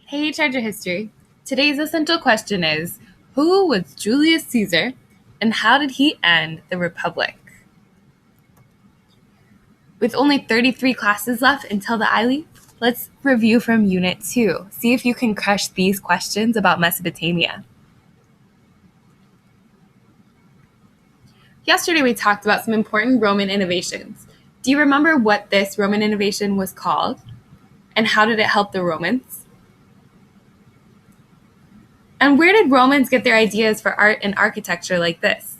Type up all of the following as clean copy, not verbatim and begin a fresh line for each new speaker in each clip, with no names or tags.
Hey, Treasure History. Today's essential question is, who was Julius Caesar and how did he end the Republic? With only 33 classes left until the I leave, let's review from Unit 2. See if you can crush these questions about Mesopotamia. Yesterday we talked about some important Roman innovations. Do you remember what this Roman innovation was called? And how did it help the Romans? And where did Romans get their ideas for art and architecture like this?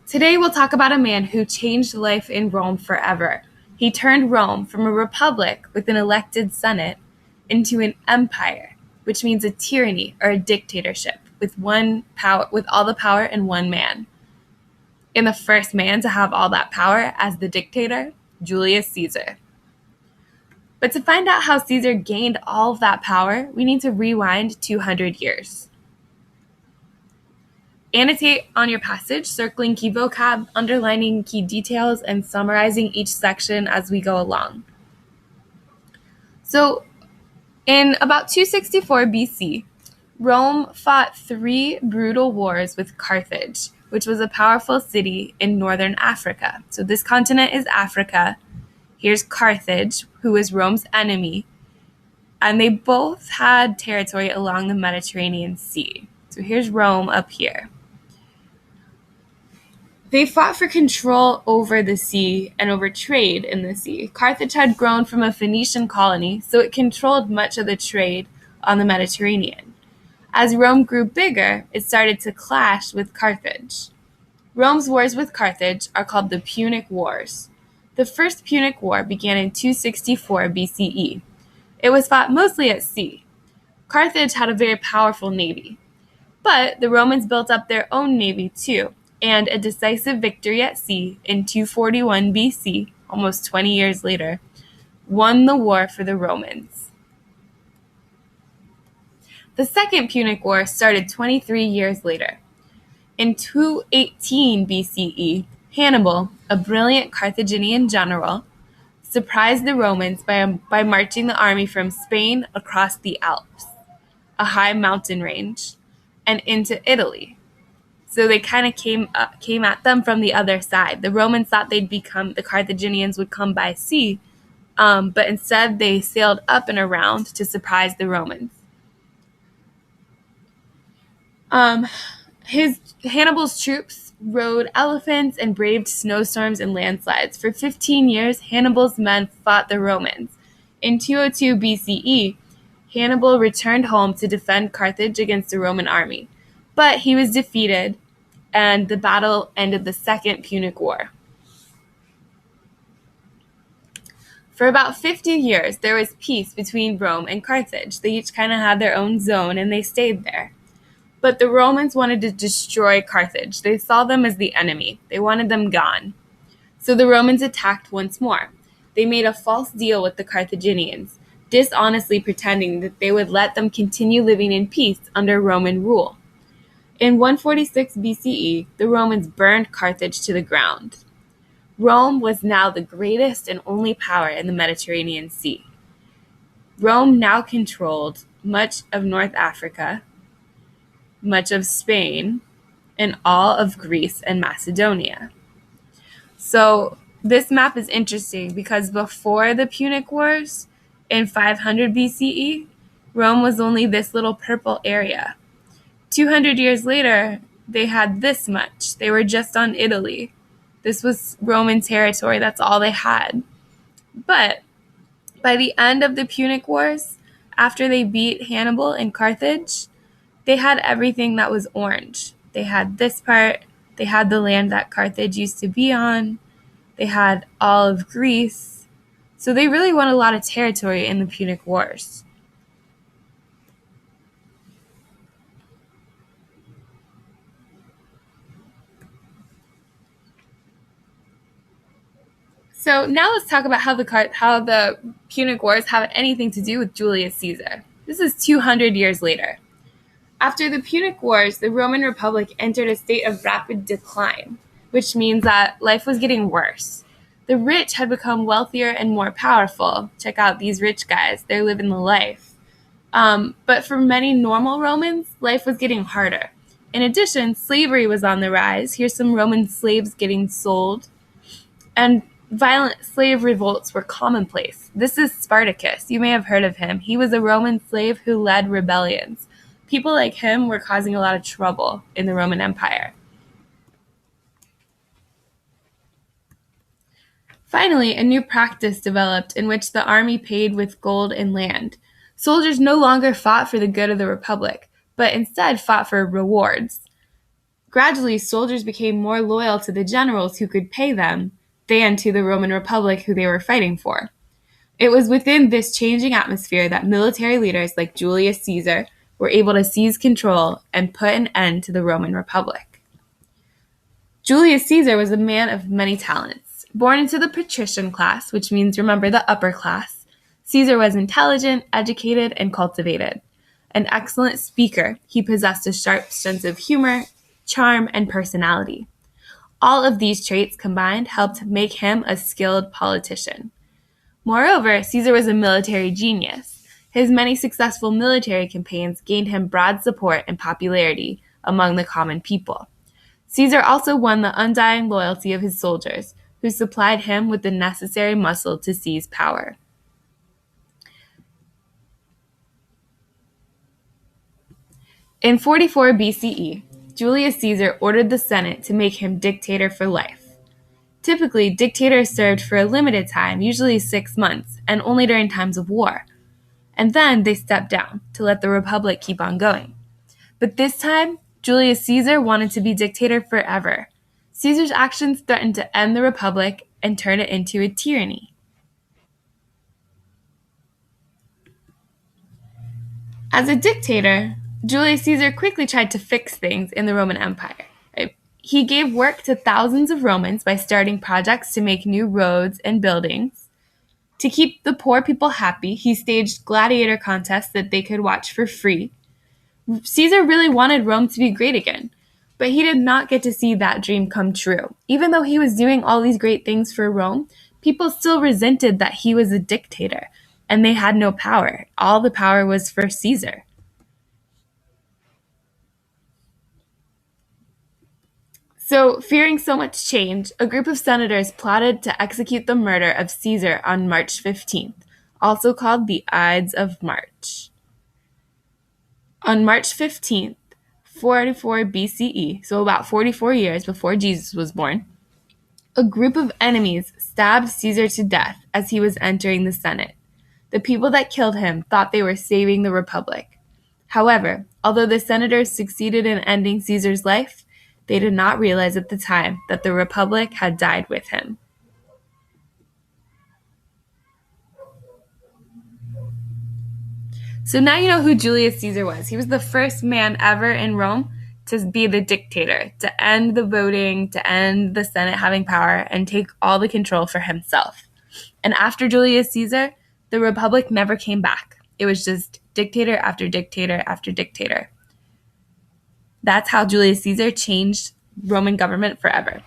Today we'll talk about a man who changed life in Rome forever. He turned Rome from a republic with an elected senate into an empire, which means a tyranny or a dictatorship with all the power in one man. And the first man to have all that power as the dictator, Julius Caesar. But to find out how Caesar gained all of that power, we need to rewind 200 years. Annotate on your passage, circling key vocab, underlining key details, and summarizing each section as we go along. So, in about 264 BC, Rome fought 3 brutal wars with Carthage, which was a powerful city in northern Africa. So this continent is Africa. Here's Carthage, who is Rome's enemy, and they both had territory along the Mediterranean Sea. So here's Rome up here. They fought for control over the sea and over trade in the sea. Carthage had grown from a Phoenician colony, so it controlled much of the trade on the Mediterranean. As Rome grew bigger, it started to clash with Carthage. Rome's wars with Carthage are called the Punic Wars. The First Punic War began in 264 BCE. It was fought mostly at sea. Carthage had a very powerful navy, but the Romans built up their own navy too, and a decisive victory at sea in 241 BC, almost 20 years later, won the war for the Romans. The Second Punic War started 23 years later. In 218 BCE, Hannibal, a brilliant Carthaginian general, surprised the Romans by marching the army from Spain across the Alps, a high mountain range, and into Italy. So they kind of came at them from the other side. The Romans thought the Carthaginians would come by sea, but instead they sailed up and around to surprise the Romans. Hannibal's troops rode elephants and braved snowstorms and landslides. For 15 years, Hannibal's men fought the Romans. In 202 BCE, Hannibal returned home to defend Carthage against the Roman army, but he was defeated, and the battle ended the Second Punic War. For about 50 years, there was peace between Rome and Carthage. They each kind of had their own zone, and they stayed there. But the Romans wanted to destroy Carthage. They saw them as the enemy. They wanted them gone. So the Romans attacked once more. They made a false deal with the Carthaginians, dishonestly pretending that they would let them continue living in peace under Roman rule. In 146 BCE, the Romans burned Carthage to the ground. Rome was now the greatest and only power in the Mediterranean Sea. Rome now controlled much of North Africa, much of Spain, and all of Greece and Macedonia. So this map is interesting because before the Punic Wars in 500 BCE, Rome was only this little purple area. 200 years later, they had this much. They were just on Italy. This was Roman territory. That's all they had. But by the end of the Punic Wars, after they beat Hannibal and Carthage, they had everything that was orange. They had this part. They had the land that Carthage used to be on. They had all of Greece. So they really won a lot of territory in the Punic Wars. So now let's talk about how the Punic Wars have anything to do with Julius Caesar. This is 200 years later. After the Punic Wars, the Roman Republic entered a state of rapid decline, which means that life was getting worse. The rich had become wealthier and more powerful. Check out these rich guys. They're living the life. But for many normal Romans, life was getting harder. In addition, slavery was on the rise. Here's some Roman slaves getting sold. And violent slave revolts were commonplace. This is Spartacus. You may have heard of him. He was a Roman slave who led rebellions. People like him were causing a lot of trouble in the Roman Empire. Finally, a new practice developed in which the army paid with gold and land. Soldiers no longer fought for the good of the Republic, but instead fought for rewards. Gradually, soldiers became more loyal to the generals who could pay them than to the Roman Republic who they were fighting for. It was within this changing atmosphere that military leaders like Julius Caesar were able to seize control and put an end to the Roman Republic. Julius Caesar was a man of many talents. Born into the patrician class, which means, remember, the upper class, Caesar was intelligent, educated, and cultivated. An excellent speaker, he possessed a sharp sense of humor, charm, and personality. All of these traits combined helped make him a skilled politician. Moreover, Caesar was a military genius. His many successful military campaigns gained him broad support and popularity among the common people. Caesar also won the undying loyalty of his soldiers, who supplied him with the necessary muscle to seize power. In 44 BCE, Julius Caesar ordered the Senate to make him dictator for life. Typically, dictators served for a limited time, usually 6 months, and only during times of war. And then they stepped down to let the Republic keep on going. But this time, Julius Caesar wanted to be dictator forever. Caesar's actions threatened to end the Republic and turn it into a tyranny. As a dictator, Julius Caesar quickly tried to fix things in the Roman Empire. He gave work to thousands of Romans by starting projects to make new roads and buildings. To keep the poor people happy, he staged gladiator contests that they could watch for free. Caesar really wanted Rome to be great again, but he did not get to see that dream come true. Even though he was doing all these great things for Rome, people still resented that he was a dictator, and they had no power. All the power was for Caesar. So, fearing so much change, a group of senators plotted to execute the murder of Caesar on March 15th, also called the Ides of March. On March 15th, 44 BCE, so about 44 years before Jesus was born, a group of enemies stabbed Caesar to death as he was entering the Senate. The people that killed him thought they were saving the Republic. However, although the senators succeeded in ending Caesar's life, they did not realize at the time that the Republic had died with him. So now you know who Julius Caesar was. He was the first man ever in Rome to be the dictator, to end the voting, to end the Senate having power, and take all the control for himself. And after Julius Caesar, the Republic never came back. It was just dictator after dictator after dictator. That's how Julius Caesar changed Roman government forever.